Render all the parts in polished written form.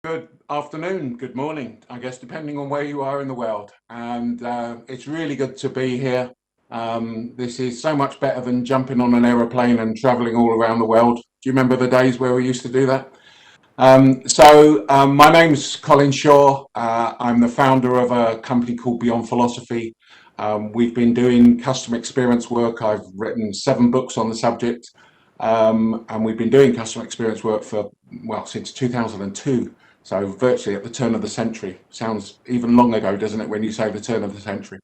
Good afternoon, good morning, I guess, depending on where you are in the world. And it's really good to be here. This is so much better than jumping on an aeroplane and traveling all around the world. Do you remember the days where we used to do that? My name's Colin Shaw. I'm the founder of a company called Beyond Philosophy. We've been doing customer experience work. I've written 7 books on the subject. And we've been doing customer experience work for, well, since 2002. So virtually at the turn of the century. Sounds even long ago, doesn't it, when you say the turn of the century?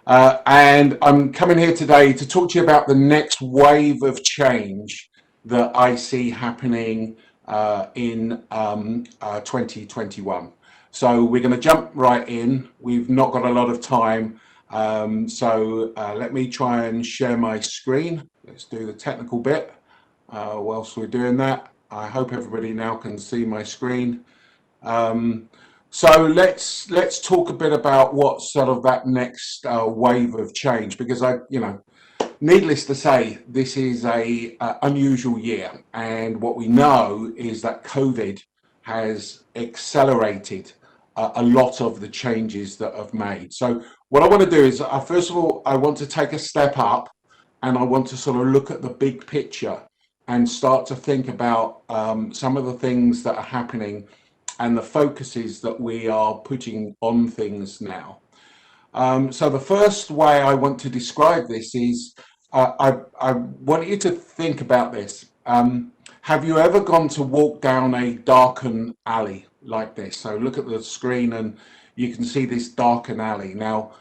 And I'm coming here today to talk to you about the next wave of change that I see happening in 2021. So we're going to jump right in. We've not got a lot of time. Let me try and share my screen. Let's do the technical bit whilst we're doing that. I hope everybody now can see my screen. So let's talk a bit about what sort of that next wave of change, because needless to say, this is a unusual year, and what we know is that COVID has accelerated a lot of the changes that I've made. So what I want to do is, first of all, I want to take a step up, and I want to sort of look at the big picture and start to think about some of the things that are happening and the focuses that we are putting on things now. So the first way I want to describe this is, I want you to think about this. Have you ever gone to walk down a darkened alley like this? So look at the screen and you can see this darkened alley. Now,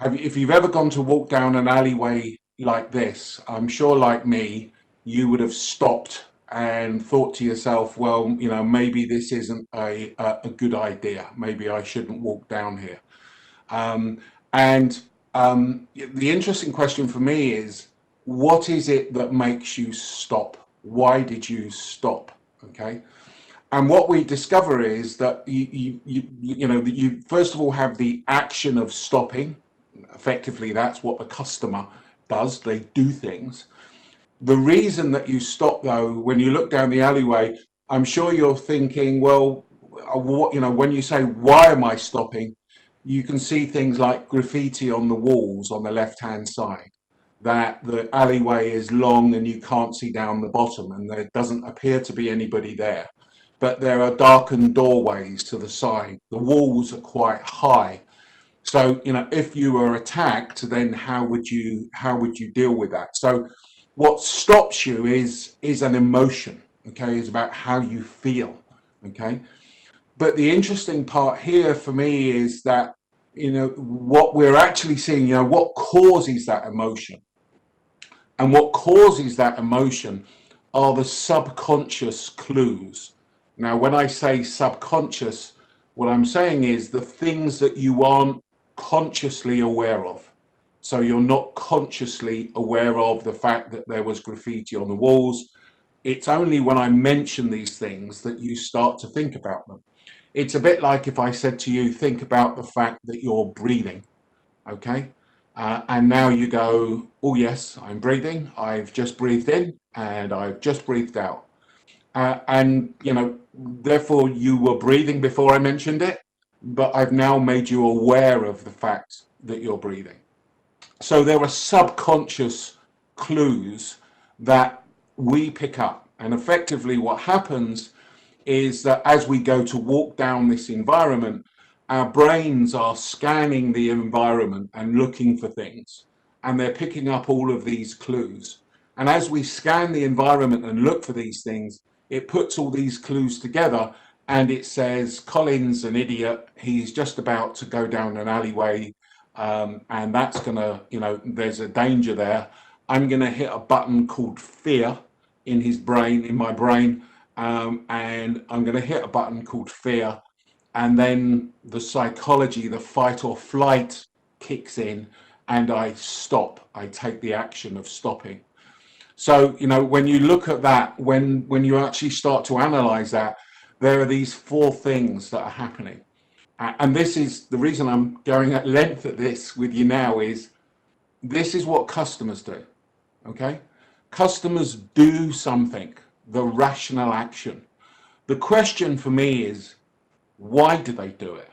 if you've ever gone to walk down an alleyway like this, I'm sure like me, you would have stopped and thought to yourself, well, maybe this isn't a good idea. Maybe I shouldn't walk down here. The interesting question for me is, what is it that makes you stop? Why did you stop? Okay. And what we discover is that you first of all have the action of stopping. Effectively, that's what the customer does. They do things. The reason that you stop, though, when you look down the alleyway, I'm sure you're thinking, well, when you say, why am I stopping? You can see things like graffiti on the walls on the left-hand side, that the alleyway is long and you can't see down the bottom and there doesn't appear to be anybody there. But there are darkened doorways to the side. The walls are quite high. So, if you were attacked, then how would you deal with that? So what stops you is an emotion, okay? It's about how you feel, okay? But the interesting part here for me is that, what we're actually seeing, what causes that emotion. And what causes that emotion are the subconscious clues. Now, when I say subconscious, what I'm saying is the things that you aren't consciously aware of. So you're not consciously aware of the fact that there was graffiti on the walls. It's only when I mention these things that you start to think about them. It's a bit like if I said to you, think about the fact that you're breathing, okay? And now you go, oh yes, I'm breathing. I've just breathed in and I've just breathed out. Therefore you were breathing before I mentioned it, but I've now made you aware of the fact that you're breathing. So there are subconscious clues that we pick up. And effectively what happens is that as we go to walk down this environment, our brains are scanning the environment and looking for things. And they're picking up all of these clues. And as we scan the environment and look for these things, it puts all these clues together and it says, Colin's an idiot. He's just about to go down an alleyway. And that's gonna, there's a danger there. I'm gonna hit a button called fear in his brain, in my brain, and I'm gonna hit a button called fear, and then the psychology, the fight or flight kicks in, and I stop. I take the action of stopping. So, when you look at that, when you actually start to analyze that, there are these 4 things that are happening. And this is the reason I'm going at length at this with you now, is this is what customers do, okay? Customers do something, the rational action. The question for me is, Why do they do it?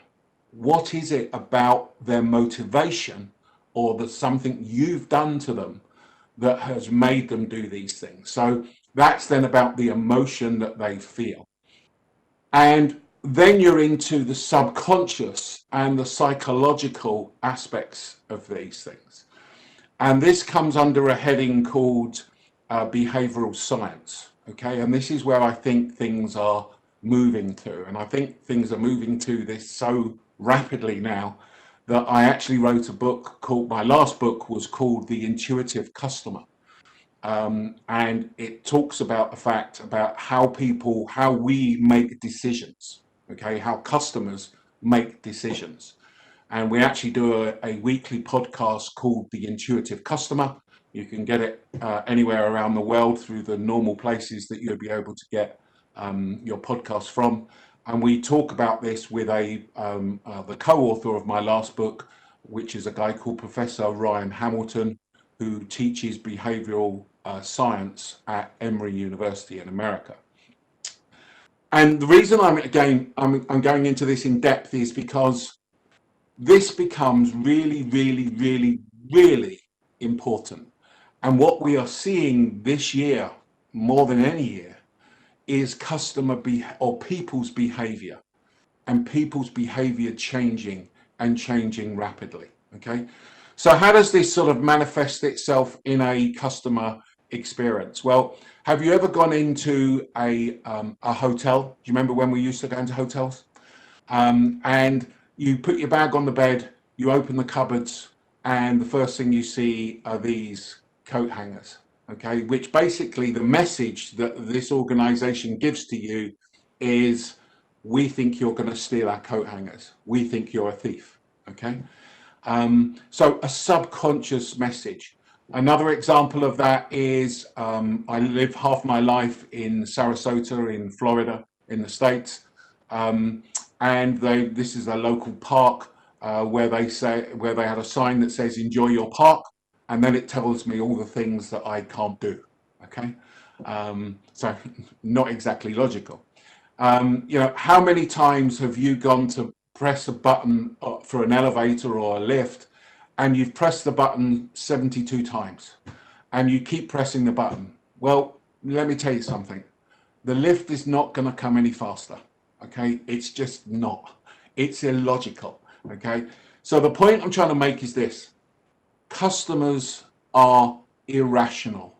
What is it about their motivation, or that something you've done to them that has made them do these things? So that's then about the emotion that they feel. And then you're into the subconscious and the psychological aspects of these things. And this comes under a heading called behavioral science. Okay, and this is where I think things are moving to. And I think things are moving to this so rapidly now that I actually wrote a book called, my last book was called The Intuitive Customer. And it talks about the fact about how we make decisions, okay, how customers make decisions. And we actually do a weekly podcast called The Intuitive Customer. You can get it anywhere around the world through the normal places that you'll be able to get your podcast from. And we talk about this with the co-author of my last book, which is a guy called Professor Ryan Hamilton, who teaches behavioral science at Emory University in America. And the reason I'm going into this in depth is because this becomes really, really, really, really important. And what we are seeing this year, more than any year, is people's behavior, and people's behavior changing and changing rapidly. Okay. So how does this sort of manifest itself in a customer experience? Well, have you ever gone into a hotel? Do you remember when we used to go into hotels? And you put your bag on the bed, you open the cupboards, and the first thing you see are these coat hangers, okay? Which basically the message that this organization gives to you is, we think you're going to steal our coat hangers. We think you're a thief, okay? So a subconscious message. Another example of that is I live half my life in Sarasota in Florida in the States. And this is a local park where they had a sign that says enjoy your park, and then it tells me all the things that I can't do. Okay, so not exactly logical. How many times have you gone to press a button for an elevator or a lift, and you've pressed the button 72 times, and you keep pressing the button? Well, let me tell you something. The lift is not going to come any faster. Okay, it's just not. It's illogical. Okay, so the point I'm trying to make is this: customers are irrational.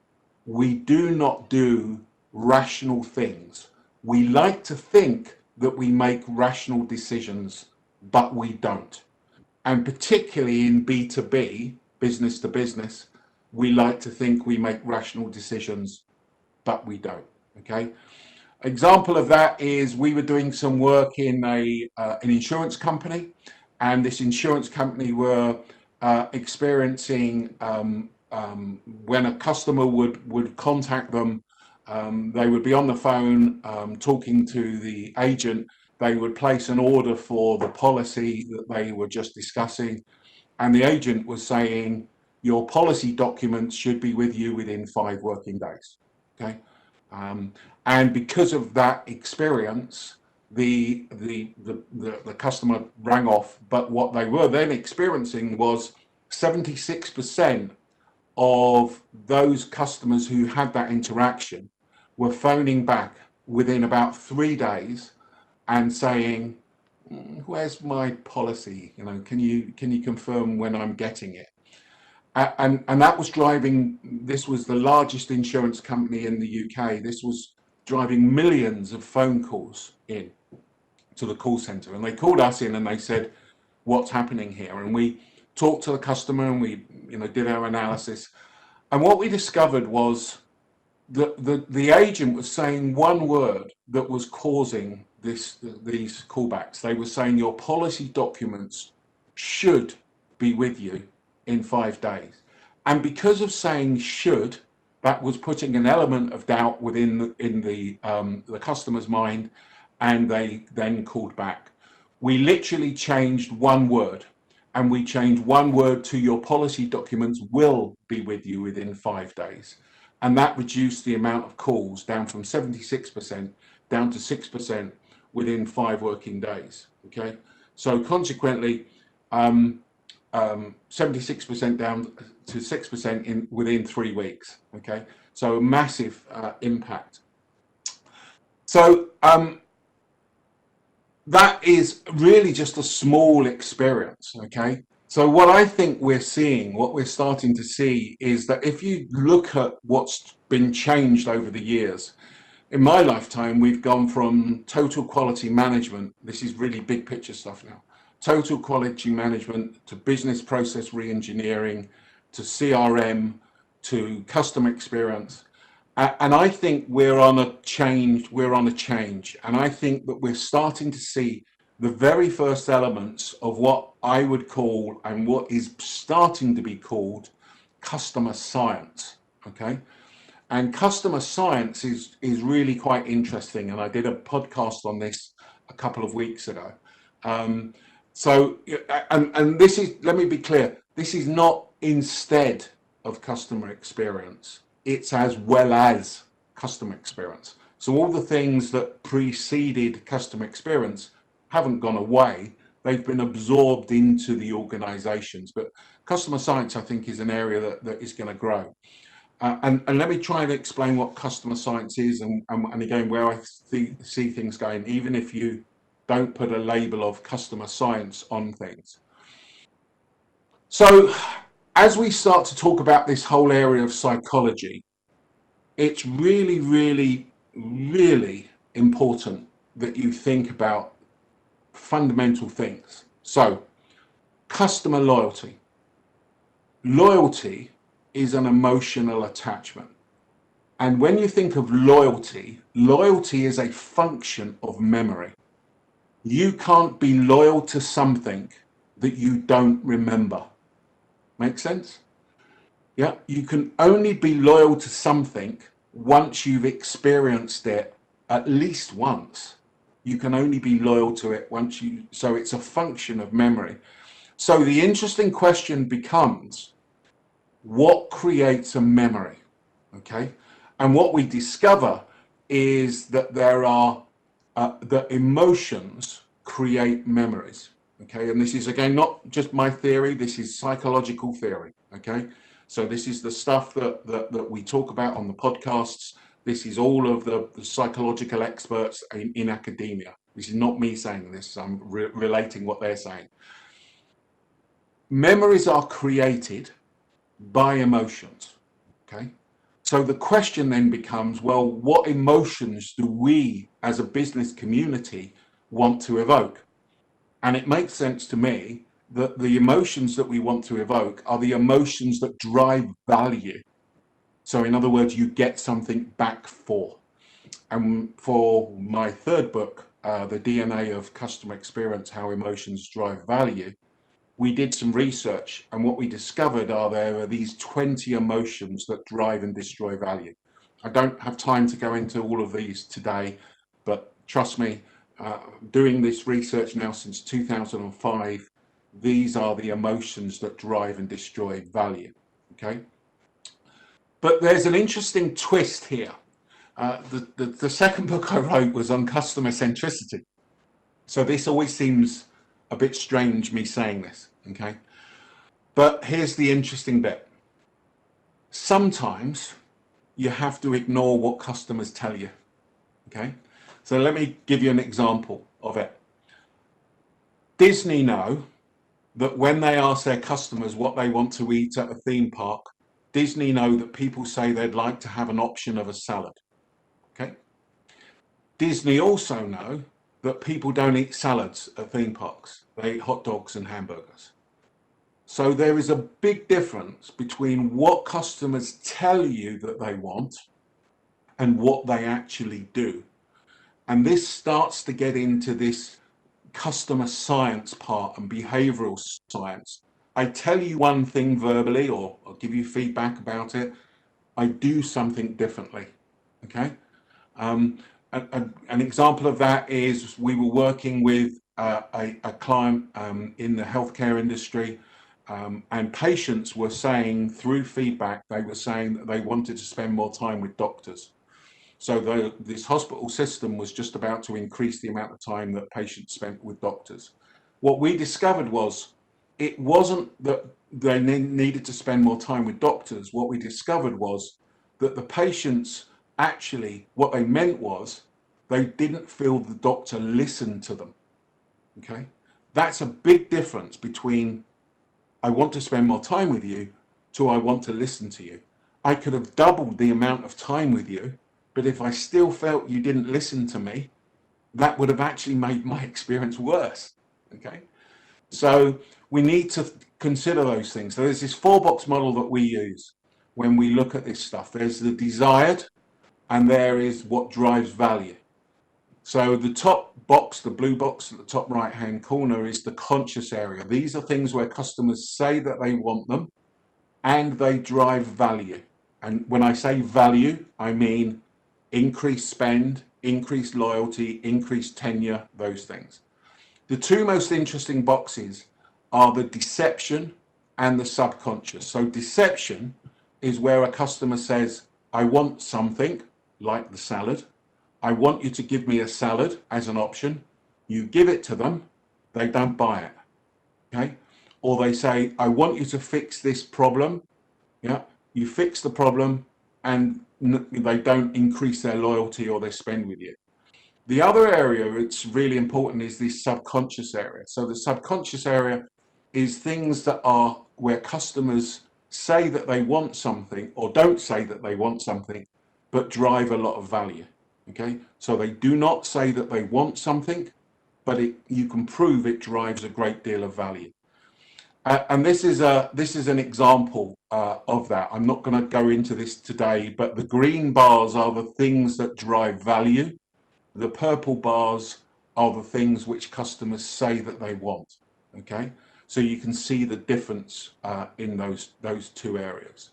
We do not do rational things. We like to think that we make rational decisions, but we don't. And particularly in B2B, business to business, we like to think we make rational decisions, but we don't. Okay. Example of that is we were doing some work in an insurance company, and this insurance company were experiencing when a customer would contact them, they would be on the phone talking to the agent. They would place an order for the policy that they were just discussing, and the agent was saying, your policy documents should be with you within 5 working days. Okay. And because of that experience, the customer rang off. But what they were then experiencing was 76% of those customers who had that interaction were phoning back within about 3 days and saying, where's my policy? Can you confirm when I'm getting it? And that was driving, this was the largest insurance company in the UK. This was driving millions of phone calls in to the call center. And they called us in and they said, what's happening here? And we talked to the customer and we did our analysis. And what we discovered was that the agent was saying one word that was causing these callbacks. They were saying your policy documents should be with you in 5 days. And because of saying should, that was putting an element of doubt within the customer's mind, and they then called back. We literally changed one word, and we changed one word to your policy documents will be with you within 5 days. And that reduced the amount of calls down from 76% down to 6%, within 5 working days. Okay, so consequently, 76% down to 6% within 3 weeks. Okay, so massive impact. So that is really just a small experience. Okay, so what I think we're seeing, what we're starting to see, is that if you look at what's been changed over the years, in my lifetime, we've gone from total quality management. This is really big picture stuff now. Total quality management to business process reengineering to CRM to customer experience. And I think we're on a change. And I think that we're starting to see the very first elements of what I would call, and what is starting to be called, customer science. Okay. And customer science is really quite interesting. And I did a podcast on this a couple of weeks ago. And this is, let me be clear, this is not instead of customer experience. It's as well as customer experience. So all the things that preceded customer experience haven't gone away. They've been absorbed into the organizations. But customer science, I think, is an area that is going to grow. And let me try and explain what customer science is, and again, where I see things going, even if you don't put a label of customer science on things. So as we start to talk about this whole area of psychology, it's really, really, really important that you think about fundamental things. So customer loyalty. Loyalty is an emotional attachment. And when you think of loyalty, loyalty is a function of memory. You can't be loyal to something that you don't remember. Make sense? Yeah, you can only be loyal to something once you've experienced it at least once. You can only be loyal to it once so it's a function of memory. So the interesting question becomes, what creates a memory? Okay, and what we discover is that there are that emotions create memories. Okay, and this is again not just my theory, this is psychological theory. Okay, so this is the stuff that we talk about on the podcasts. This is all of the psychological experts in academia. This is not me saying this, I'm relating what they're saying. Memories are created by emotions. Okay, so the question then becomes, well, what emotions do we as a business community want to evoke? And it makes sense to me that the emotions that we want to evoke are the emotions that drive value. So in other words, you get something back for. And for my third book, The DNA of Customer Experience, How Emotions Drive Value, we did some research, and what we discovered there are these 20 emotions that drive and destroy value. I don't have time to go into all of these today, but trust me, doing this research now since 2005, these are the emotions that drive and destroy value. Okay, but there's an interesting twist here. The second book I wrote was on customer centricity. So this always seems a bit strange, me saying this, okay? But here's the interesting bit. Sometimes you have to ignore what customers tell you, okay? So let me give you an example of it. Disney know that when they ask their customers what they want to eat at a theme park, Disney know that people say they'd like to have an option of a salad, okay? Disney also know that people don't eat salads at theme parks. They eat hot dogs and hamburgers. So there is a big difference between what customers tell you that they want and what they actually do. And this starts to get into this customer science part and behavioral science. I tell you one thing verbally, or I'll give you feedback about it. I do something differently, okay? An example of that is we were working with a client in the healthcare industry, and patients were saying through feedback, they were saying that they wanted to spend more time with doctors. So this hospital system was just about to increase the amount of time that patients spent with doctors. What we discovered was it wasn't that they needed to spend more time with doctors. What we discovered was that the patients actually, what they meant was they didn't feel the doctor listened to them. Okay, that's a big difference between I want to spend more time with you to I want to listen to you. I could have doubled the amount of time with you, but if I still felt you didn't listen to me, that would have actually made my experience worse. Okay, so we need to consider those things. So there's this 4-box model that we use when we look at this stuff. There's the desired, and there is what drives value. So the top box, the blue box at the top right hand corner, is the conscious area. These are things where customers say that they want them and they drive value. And when I say value, I mean increased spend, increased loyalty, increased tenure, those things. The two most interesting boxes are the deception and the subconscious. So deception is where a customer says, I want something like the salad. I want you to give me a salad as an option. You give it to them, they don't buy it. Okay? Or they say, I want you to fix this problem. Yeah, you fix the problem and they don't increase their loyalty or their spend with you. The other area that's really important is this subconscious area. So the subconscious area is things that are where customers say that they want something or don't say that they want something, but drive a lot of value. Okay, so they do not say that they want something, but you can prove it drives a great deal of value. And this is an example of that. I'm not going to go into this today, but the green bars are the things that drive value. The purple bars are the things which customers say that they want. Okay, so you can see the difference in those two areas.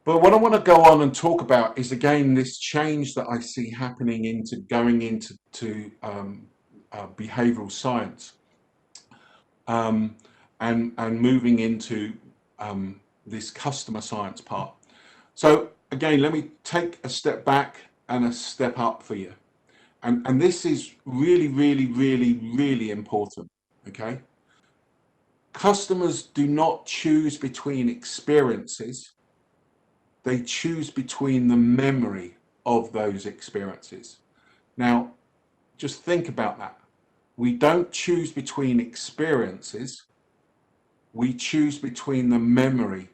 But what I want to go on and talk about is, again, this change that I see happening into going into behavioral science and moving into this customer science part. So again, let me take a step back and a step up for you. And this is really, really, really, really important, okay? Customers do not choose between experiences. They choose between the memory of those experiences. Now, just think about that. We don't choose between experiences. We choose between the memory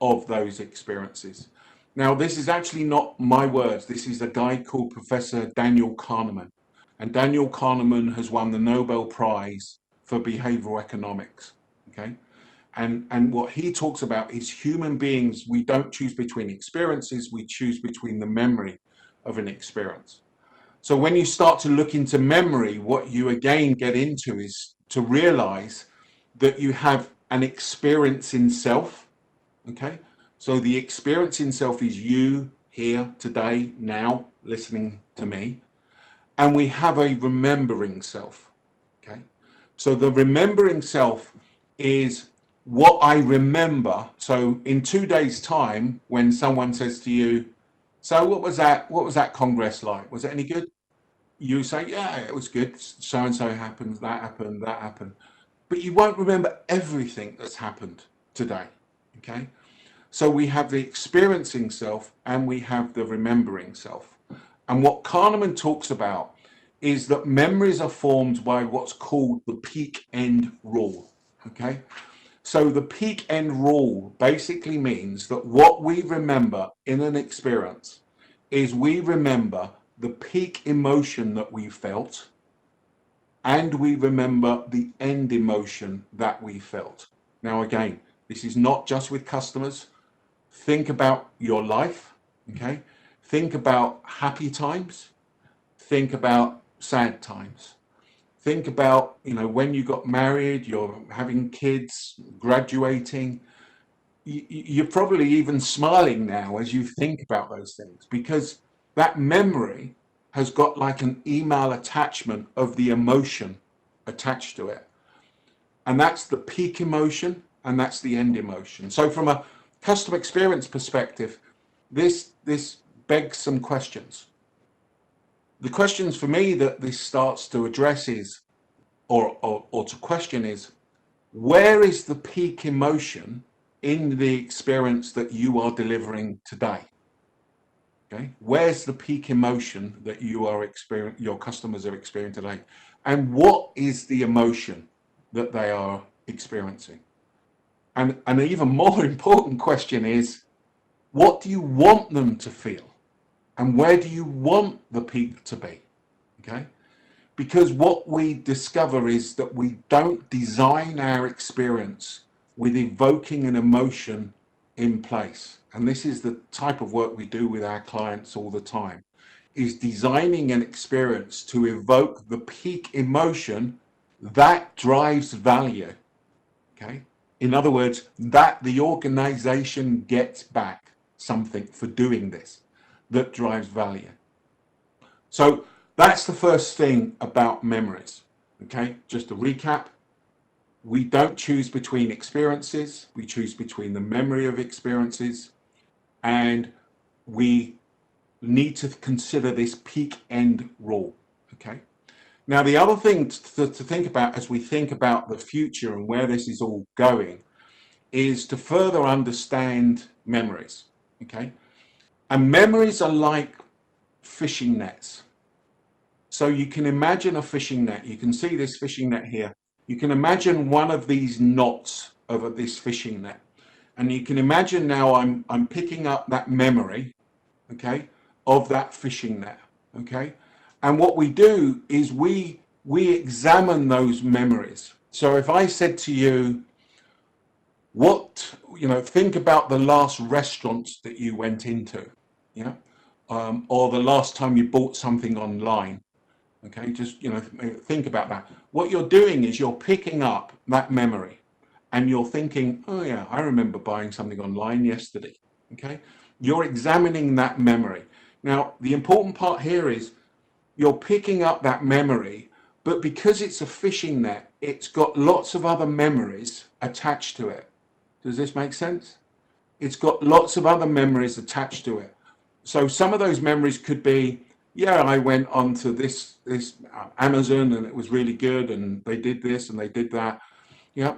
of those experiences. Now, this is actually not my words. This is a guy called Professor Daniel Kahneman. And Daniel Kahneman has won the Nobel Prize for behavioral economics. Okay? And what he talks about is human beings, we don't choose between experiences, we choose between the memory of an experience. So when you start to look into memory, what you again get into is to realize that you have an experience in self. Okay? So the experience in self is you here today, now, listening to me. And we have a remembering self. Okay? So the remembering self is what I remember. So in 2 days' time, when someone says to you, so what was that Congress like? Was it any good? You say, yeah, it was good. So and so happened, that happened, that happened. But you won't remember everything that's happened today. Okay? So we have the experiencing self and we have the remembering self. And what Kahneman talks about is that memories are formed by what's called the peak end rule. Okay? So the peak end rule basically means that what we remember in an experience is we remember the peak emotion that we felt and we remember the end emotion that we felt. Now again, this is not just with customers. Think about your life, okay? Think about happy times. Think about sad times. Think about, when you got married, you're having kids, graduating. You're probably even smiling now as you think about those things because that memory has got like an email attachment of the emotion attached to it. And that's the peak emotion and that's the end emotion. So from a customer experience perspective, this begs some questions. The questions for me that this starts to address is, or to question is, where is the peak emotion in the experience that you are delivering today? Okay, where's the peak emotion that your customers are experiencing today? And what is the emotion that they are experiencing? And an even more important question is, what do you want them to feel? And where do you want the peak to be? Okay, because what we discover is that we don't design our experience with evoking an emotion in place. And this is the type of work we do with our clients all the time, is designing an experience to evoke the peak emotion that drives value. Okay, in other words, that the organization gets back something for doing this that drives value. So that's the first thing about memories. Okay, just to recap, we don't choose between experiences, we choose between the memory of experiences, and we need to consider this peak end rule. Okay, now the other thing to think about as we think about the future and where this is all going is to further understand memories. Okay, and memories are like fishing nets. So you can imagine a fishing net. You can see this fishing net here. You can imagine one of these knots of this fishing net. And you can imagine now I'm picking up that memory, okay, of that fishing net, okay? And what we do is we examine those memories. So if I said to you, think about the last restaurant that you went into, or the last time you bought something online. Okay, just think about that. What you're doing is you're picking up that memory and you're thinking, oh yeah, I remember buying something online yesterday. Okay, you're examining that memory. Now, the important part here is you're picking up that memory, but because it's a fishing net, it's got lots of other memories attached to it. Does this make sense? It's got lots of other memories attached to it. So some of those memories could be, yeah, I went onto this Amazon and it was really good and they did this and they did that. Yeah.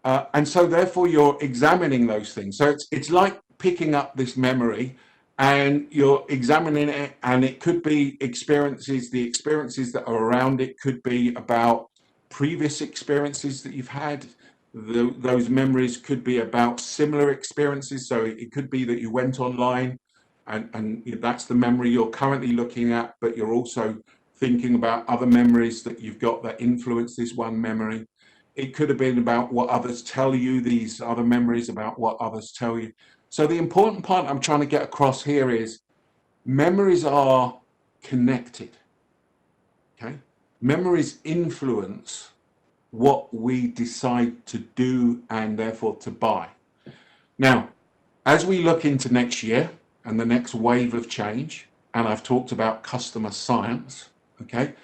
And so therefore you're examining those things. So it's like picking up this memory and you're examining it, and it could be experiences, the experiences that are around it could be about previous experiences that you've had. Those memories could be about similar experiences. So it could be that you went online and that's the memory you're currently looking at, but you're also thinking about other memories that you've got that influence this one memory. It could have been about what others tell you, these other memories about what others tell you. So the important part I'm trying to get across here is memories are connected. Okay? Memories influence what we decide to do and therefore to buy. Now, as we look into next year and the next wave of change, and I've talked about customer science, okay,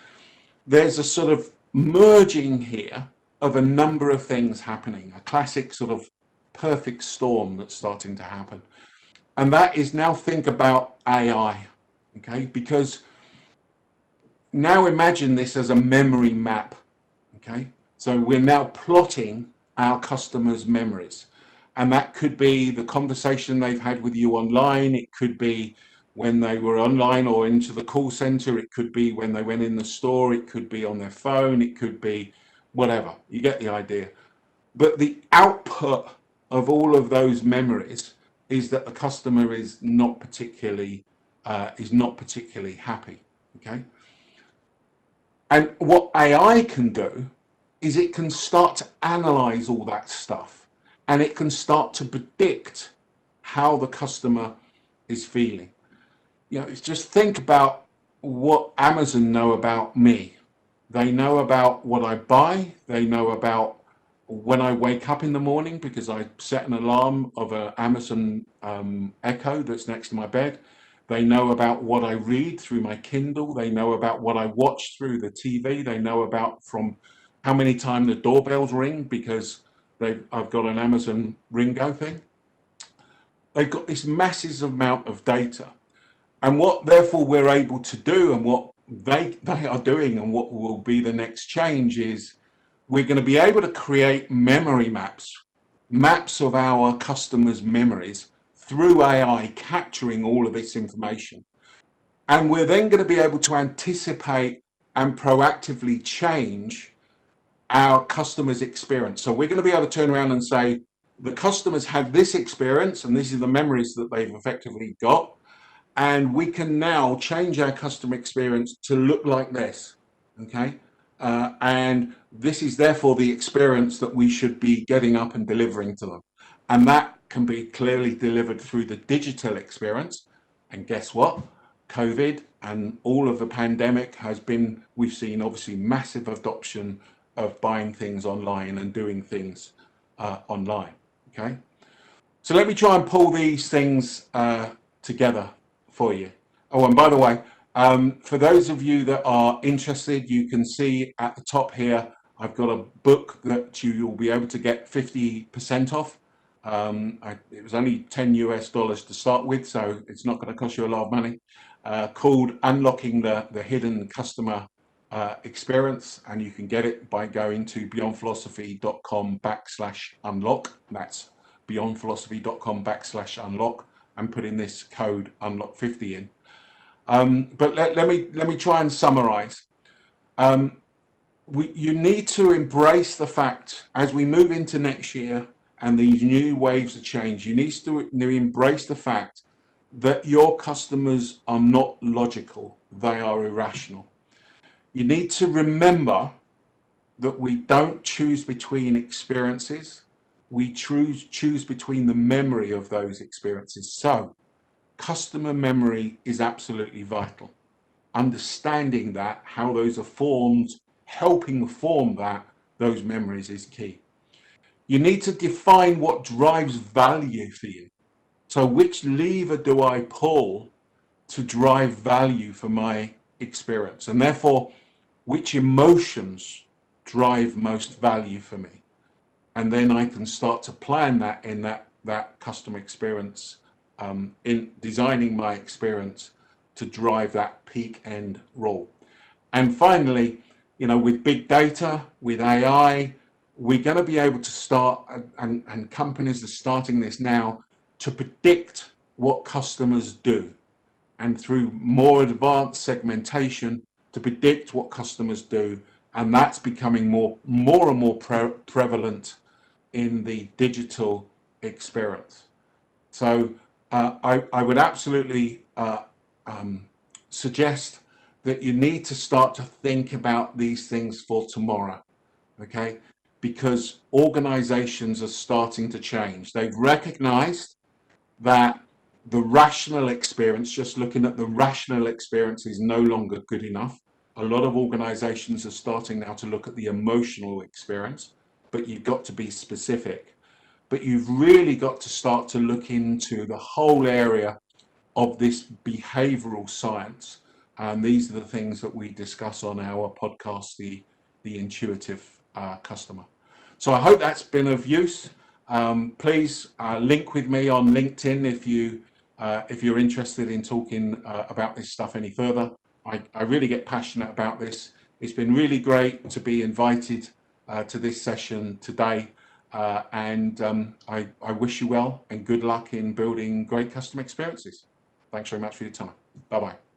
there's a sort of merging here of a number of things happening, a classic sort of perfect storm that's starting to happen. And that is, now think about AI, okay, because now imagine this as a memory map, okay? So we're now plotting our customers' memories. And that could be the conversation they've had with you online. It could be when they were online or into the call center. It could be when they went in the store. It could be on their phone. It could be whatever. You get the idea. But the output of all of those memories is that the customer is not particularly happy. Okay. And what AI can do is it can start to analyze all that stuff, and it can start to predict how the customer is feeling. It's just think about what Amazon know about me. They know about what I buy. They know about when I wake up in the morning because I set an alarm of an Amazon Echo that's next to my bed. They know about what I read through my Kindle. They know about what I watch through the TV. They know about from how many times the doorbells ring because I've got an Amazon Ringo thing. They've got this massive amount of data. And what therefore we're able to do, and what they are doing, and what will be the next change, is we're going to be able to create memory maps of our customers' memories through AI, capturing all of this information. And we're then going to be able to anticipate and proactively change our customers' experience. So we're going to be able to turn around and say, the customers have this experience, and these are the memories that they've effectively got. And we can now change our customer experience to look like this, okay? And this is therefore the experience that we should be getting up and delivering to them. And that can be clearly delivered through the digital experience. And guess what? COVID and all of the pandemic we've seen obviously massive adoption of buying things online and doing things online, okay? So let me try and pull these things together for you. Oh, and by the way, for those of you that are interested, you can see at the top here, I've got a book that you'll be able to get 50% off. It was only $10 to start with, so it's not going to cost you a lot of money, called Unlocking the Hidden Customer Experience. And you can get it by going to beyondphilosophy.com/unlock. That's beyondphilosophy.com/unlock, and put in this code unlock50 in. But let me try and summarize. You need to embrace the fact, as we move into next year and these new waves of change, you need to embrace the fact that your customers are not logical, they are irrational. You need to remember that we don't choose between experiences, we choose between the memory of those experiences. So customer memory is absolutely vital. Understanding that, how those are formed, helping form those memories is key. You need to define what drives value for you. So which lever do I pull to drive value for my experience? And therefore, which emotions drive most value for me? And then I can start to plan that in that customer experience, in designing my experience to drive that peak end role. And finally, with big data, with AI, we're going to be able to start, and companies are starting this now, to predict what customers do. And through more advanced segmentation, to predict what customers do. And that's becoming more and more prevalent in the digital experience. So I would absolutely suggest that you need to start to think about these things for tomorrow, okay? Because organizations are starting to change. They've recognized that the rational experience, just looking at the rational experience, is no longer good enough. A lot of organizations are starting now to look at the emotional experience, but you've got to be specific. But you've really got to start to look into the whole area of this behavioral science. And these are the things that we discuss on our podcast, the intuitive customer. So I hope that's been of use. Please link with me on LinkedIn if you're interested in talking about this stuff any further. I really get passionate about this. It's been really great to be invited to this session today. And I wish you well and good luck in building great customer experiences. Thanks very much for your time. Bye-bye.